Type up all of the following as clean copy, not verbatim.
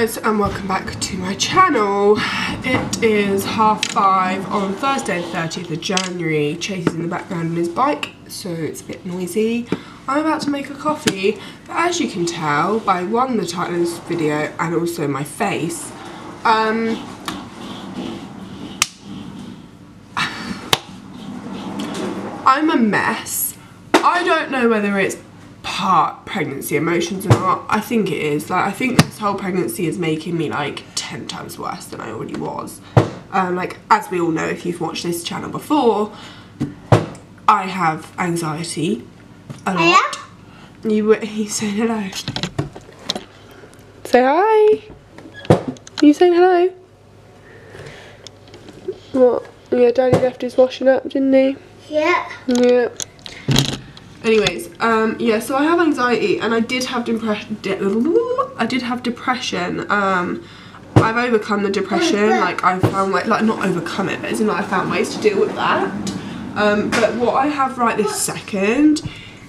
guys, and welcome back to my channel. It is 5:30 on Thursday the 30th of January. Chase is in the background on his bike, so it's a bit noisy. I'm about to make a coffee, but as you can tell by one, the title of this video, and also my face, I'm a mess. I don't know whether it's part pregnancy emotions or not. I think it is. Like, I think this whole pregnancy is making me like 10 times worse than I already was. Like, as we all know, if you've watched this channel before, I have anxiety a lot. You saying hello? Say hi. You saying hello? What? Yeah, Daddy left his washing up, didn't he? Yeah. Yeah. Anyways, yeah, so I have anxiety and I did have depression. I've overcome the depression. Like, I found like not overcome it, but as in like I found ways to deal with that. But what I have right this second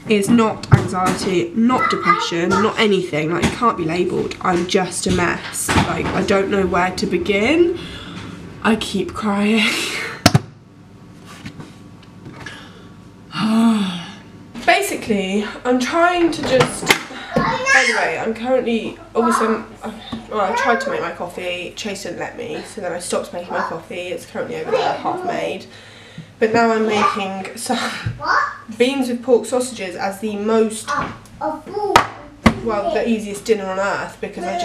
is not anxiety, not depression, not anything. Like, it can't be labelled. I'm just a mess. Like, I don't know where to begin. I keep crying. Basically, I'm trying to just, anyway, I'm currently, obviously, well, I tried to make my coffee, Chase didn't let me, so then I stopped making my coffee. It's currently over there, half made. But now I'm making some beans with pork sausages as the most, well, the easiest dinner on earth, because I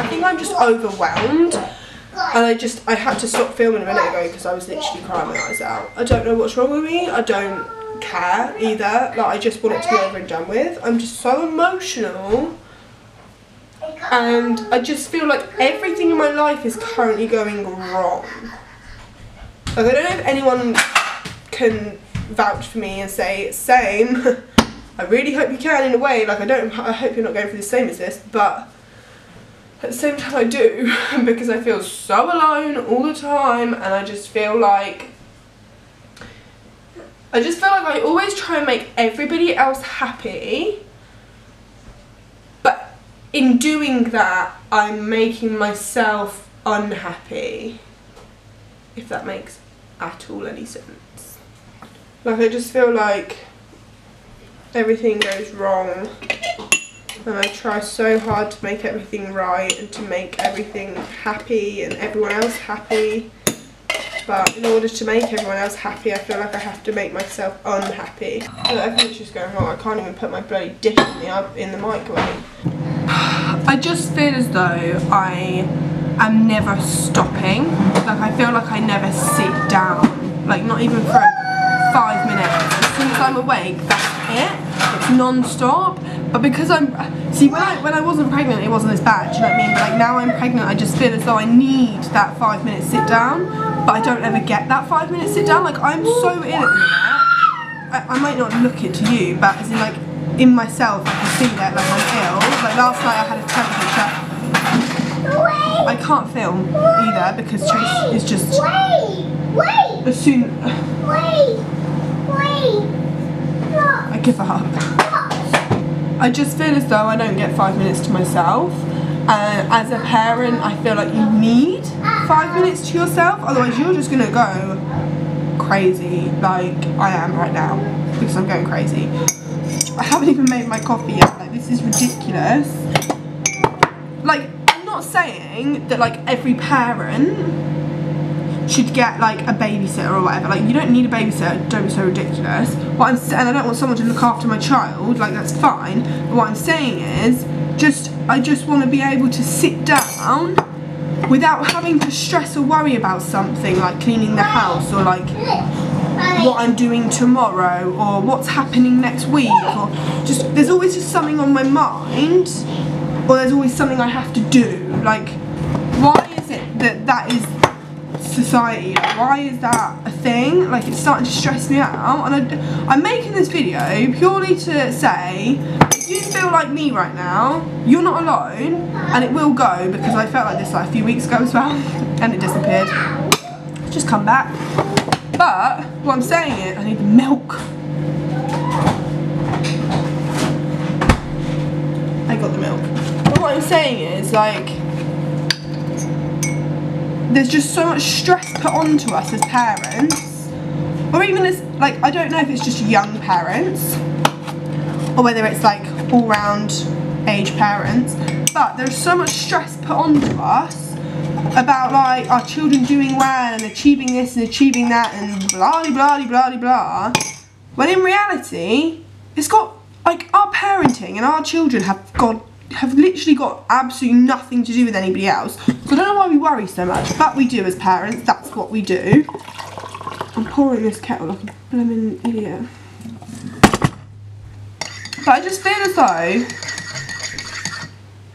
think I'm just overwhelmed. And I had to stop filming a minute ago because I was literally crying my eyes out. I don't know what's wrong with me. I don't care either. Like, I just want it to be over and done with. I'm just so emotional. And I just feel like everything in my life is currently going wrong. Like, I don't know if anyone can vouch for me and say, same. I really hope you can in a way. Like, I hope you're not going through the same as this, but at the same time I do, because I feel so alone all the time, and I just feel like I always try and make everybody else happy, but in doing that I'm making myself unhappy, if that makes at all any sense. Like, I just feel like everything goes wrong. And I try so hard to make everything right and to make everything happy and everyone else happy. But in order to make everyone else happy, I feel like I have to make myself unhappy. I think it's just going wrong. I can't even put my bloody dip in the microwave. I just feel as though I am never stopping. Like, I feel like I never sit down. Like, not even for 5 minutes. As soon as I'm awake, that's it. It's non-stop. But because see, when I wasn't pregnant, it wasn't as bad, do you know what I mean? But like, now I'm pregnant, I just feel as though I need that 5 minute sit down, but I don't ever get that 5 minute sit down. Like, I'm so ill at the minute. I might not look it to you, but as in, like, in myself, I can see that, like, I'm ill. Like, last night I had a temperature. I can't film either because Chase is just, as soon, I give up. I just feel as though I don't get 5 minutes to myself. As a parent, I feel like you need 5 minutes to yourself, otherwise you're just gonna go crazy, like I am right now, because I'm going crazy. I haven't even made my coffee yet. Like, this is ridiculous. Like, I'm not saying that like every parent should get like a babysitter or whatever. Like, you don't need a babysitter, don't be so ridiculous. What I'm saying, I don't want someone to look after my child, like, that's fine. But what I'm saying is, I just want to be able to sit down without having to stress or worry about something like cleaning the house, or like what I'm doing tomorrow, or what's happening next week, or just, there's always just something on my mind, or there's always something I have to do. Like, why is it that is society? Like, why is that a thing? Like, it's starting to stress me out, and I'm making this video purely to say, if you feel like me right now, you're not alone, and it will go, because I felt like this like a few weeks ago as well, and it disappeared. It's just come back. But what I'm saying is, I need the milk. I got the milk. what I'm saying is, like, there's just so much stress put onto us as parents, or even as, like, I don't know if it's just young parents, or whether it's like all round age parents, but there's so much stress put onto us about like our children doing well and achieving this and achieving that and blah blah blah blah blah, when in reality it's got, like, our parenting and our children have literally got absolutely nothing to do with anybody else. So I don't know why we worry so much, but we do as parents. That's what we do. I'm pouring this kettle like a blooming idiot. But I just feel as though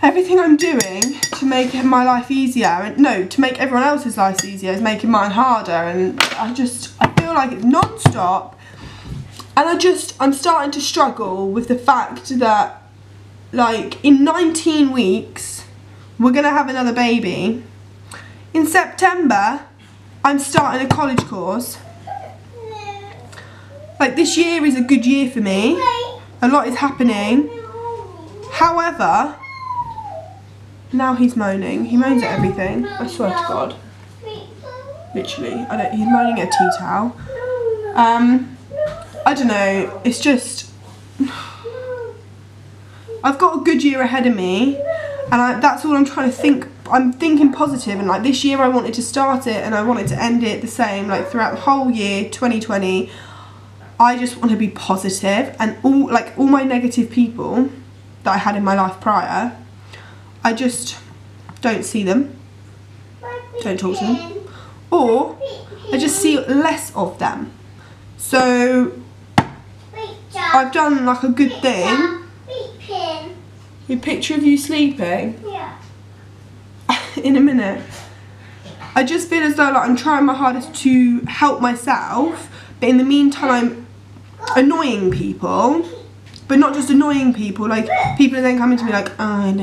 everything I'm doing to make my life easier, and no, to make everyone else's life easier, is making mine harder, and I feel like it's non-stop. And I'm starting to struggle with the fact that, like, in 19 weeks, we're going to have another baby. In September, I'm starting a college course. Like, this year is a good year for me. A lot is happening. However, now he's moaning. He moans at everything. I swear to God. Literally. He's moaning at a tea towel. I don't know, it's just, I've got a good year ahead of me, and that's all I'm trying to think. I'm thinking positive, and like this year I wanted to start it and I wanted to end it the same, like throughout the whole year, 2020. I just want to be positive, and all my negative people that I had in my life prior, I just don't see them, don't talk to them, or I just see less of them. So I've done like a good thing. A picture of you sleeping? Yeah. In a minute. I just feel as though like I'm trying my hardest to help myself, but in the meantime I'm annoying people. But not just annoying people, like people are then coming to me like, I'm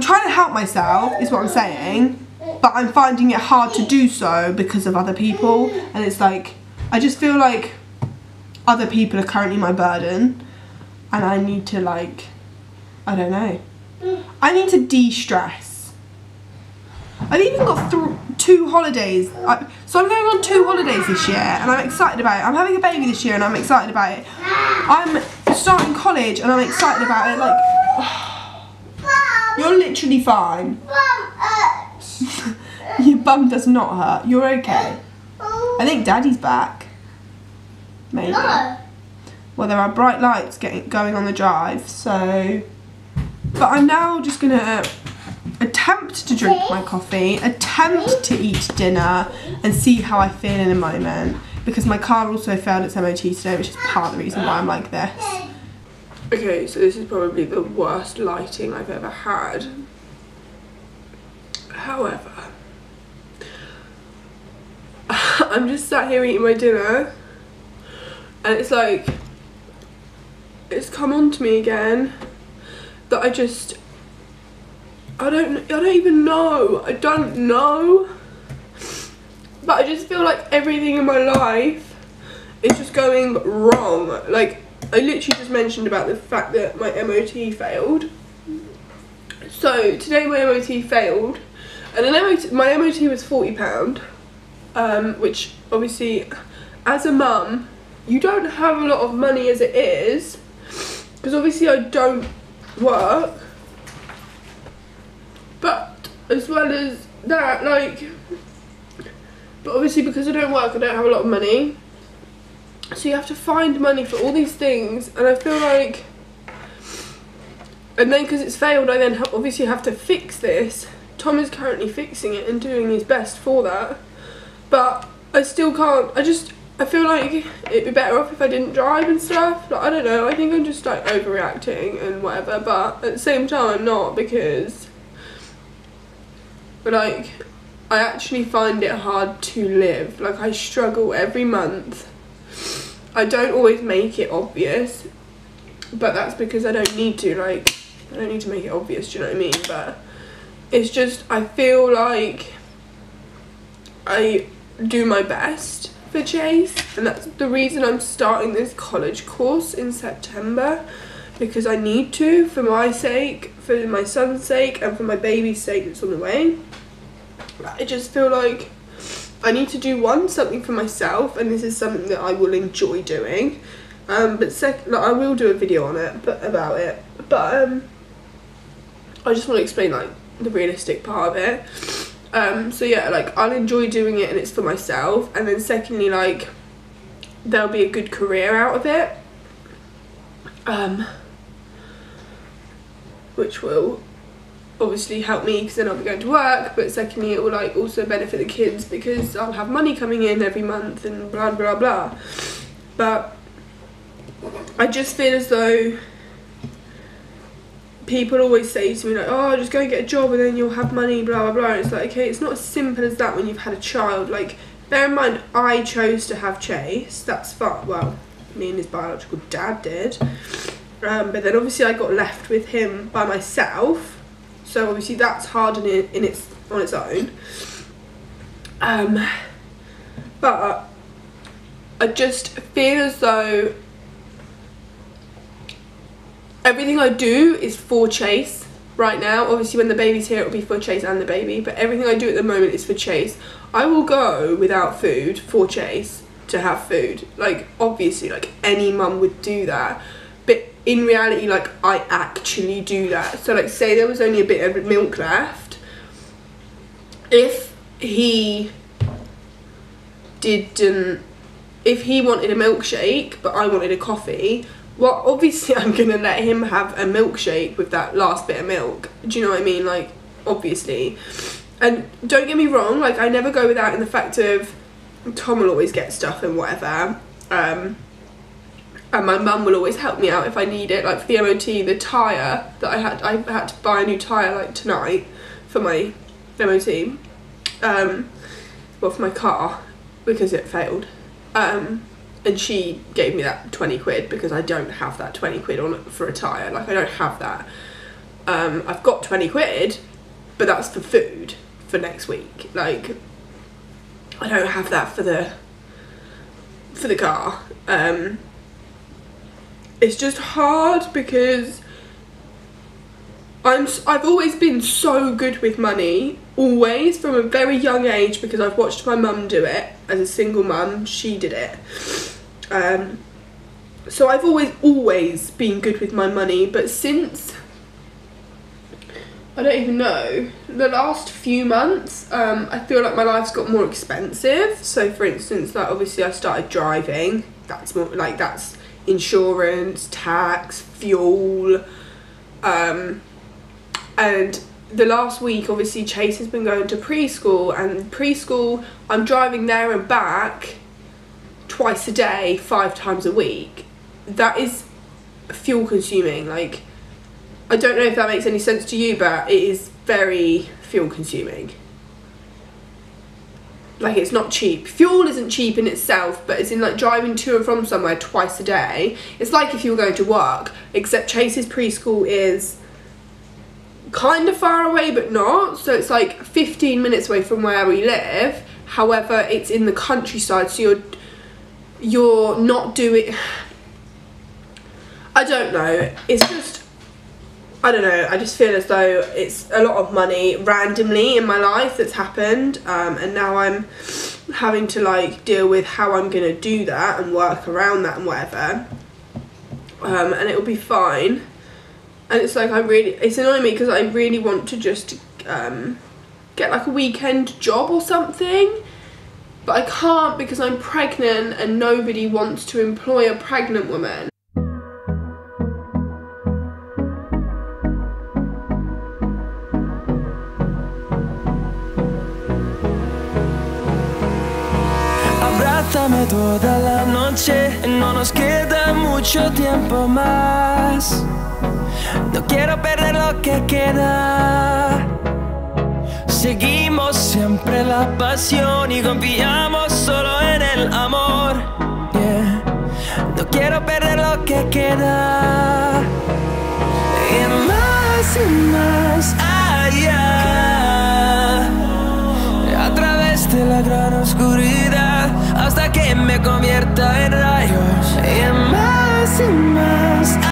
trying to help myself, is what I'm saying, but I'm finding it hard to do so because of other people, and it's like, I just feel like other people are currently my burden, and I need to, like, I don't know, I need to de-stress. I've even got 2 holidays, so I'm going on 2 holidays this year, and I'm excited about it. I'm having a baby this year and I'm excited about it. I'm starting college and I'm excited about it, like, you're literally fine. Your bum does not hurt, you're okay. I think Daddy's back. Maybe. No. Well, there are bright lights going on the drive, so... But I'm now just going to attempt to drink my coffee, attempt to eat dinner, and see how I feel in a moment. Because my car also failed its MOT today, which is part of the reason why I'm like this. Okay, so this is probably the worst lighting I've ever had. However, I'm just sat here eating my dinner, and it's like, it's come on to me again that I don't even know. I don't know. But I just feel like everything in my life is just going wrong. Like, I literally just mentioned about the fact that my MOT failed. So today my MOT failed, and my MOT was £40, which obviously, as a mum, you don't have a lot of money as it is, because obviously I don't work. But as well as that, like, but obviously because I don't work, I don't have a lot of money, so you have to find money for all these things, and I feel like, and then because it's failed, I then obviously have to fix this. Tom is currently fixing it and doing his best for that, but I still can't. I feel like it'd be better off if I didn't drive and stuff. Like, I don't know, I think I'm just like overreacting and whatever, but at the same time I'm not, because like, I actually find it hard to live. Like, I struggle every month. I don't always make it obvious, but that's because I don't need to. Like, I don't need to make it obvious, do you know what I mean? But it's just, I feel like I do my best for Chase, and that's the reason I'm starting this college course in September, because I need to, for my sake, for my son's sake, and for my baby's sake that's on the way. I just feel like I need to do something for myself, and this is something that I will enjoy doing. But second, like, I will do a video on it, about it. But I just want to explain like the realistic part of it. So yeah, like I'll enjoy doing it, and it's for myself. And then secondly, like there'll be a good career out of it, which will obviously help me because then I'll be going to work, but secondly it will like also benefit the kids because I'll have money coming in every month and blah blah blah. But I just feel as though people always say to me like, oh, just go and get a job and then you'll have money, blah blah blah. And it's like, okay, it's not as simple as that when you've had a child. Like, bear in mind, I chose to have Chase. That's fine. Well, me and his biological dad did. But then obviously I got left with him by myself. So obviously that's hard on its own. But I just feel as though everything I do is for Chase right now. Obviously when the baby's here it'll be for Chase and the baby, but everything I do at the moment is for Chase. I will go without food for Chase to have food. Like, obviously, like any mum would do that. But in reality, like, I actually do that. So like, say there was only a bit of milk left. If he wanted a milkshake, but I wanted a coffee, well, obviously I'm gonna let him have a milkshake with that last bit of milk. Do you know what I mean? Like, obviously. And don't get me wrong, like, I never go without in the fact of Tom will always get stuff and whatever. And my mum will always help me out if I need it. Like, for the MOT, the tyre that I had to buy a new tyre, like, tonight for my MOT. Well, for my car, because it failed. And she gave me that 20 quid because I don't have that 20 quid on for a tyre. Like, I don't have that. I've got 20 quid, but that's for food for next week. Like, I don't have that for the car. It's just hard because I've always been so good with money, always, from a very young age, because I've watched my mum do it. As a single mum, she did it. So I've always been good with my money, but since, I don't even know, the last few months, I feel like my life's got more expensive. So for instance, like, obviously I started driving. That's more like, that's insurance, tax, fuel, and the last week obviously Chase has been going to preschool, and preschool I'm driving there and back twice a day, 5 times a week. That is fuel consuming. Like, I don't know if that makes any sense to you, but it is very fuel consuming. Like, it's not cheap. Fuel isn't cheap in itself, but it's in like driving to and from somewhere twice a day. It's like if you were going to work, except Chase's preschool is kind of far away but not. So it's like 15 minutes away from where we live. However, it's in the countryside, so you're not doing, I don't know, it's just, I don't know, I just feel as though it's a lot of money randomly in my life that's happened, and now I'm having to like deal with how I'm gonna do that and work around that and whatever, and it'll be fine. And it's like, it's annoying me because I really want to just get like a weekend job or something, but I can't because I'm pregnant and nobody wants to employ a pregnant woman. Abrázame toda la noche, no nos queda mucho tiempo más. No quiero perder lo que queda. Seguimos siempre la pasión y confiamos solo en el amor. Yeah. No quiero perder lo que queda. Y más allá, a través de la gran oscuridad, hasta que me convierta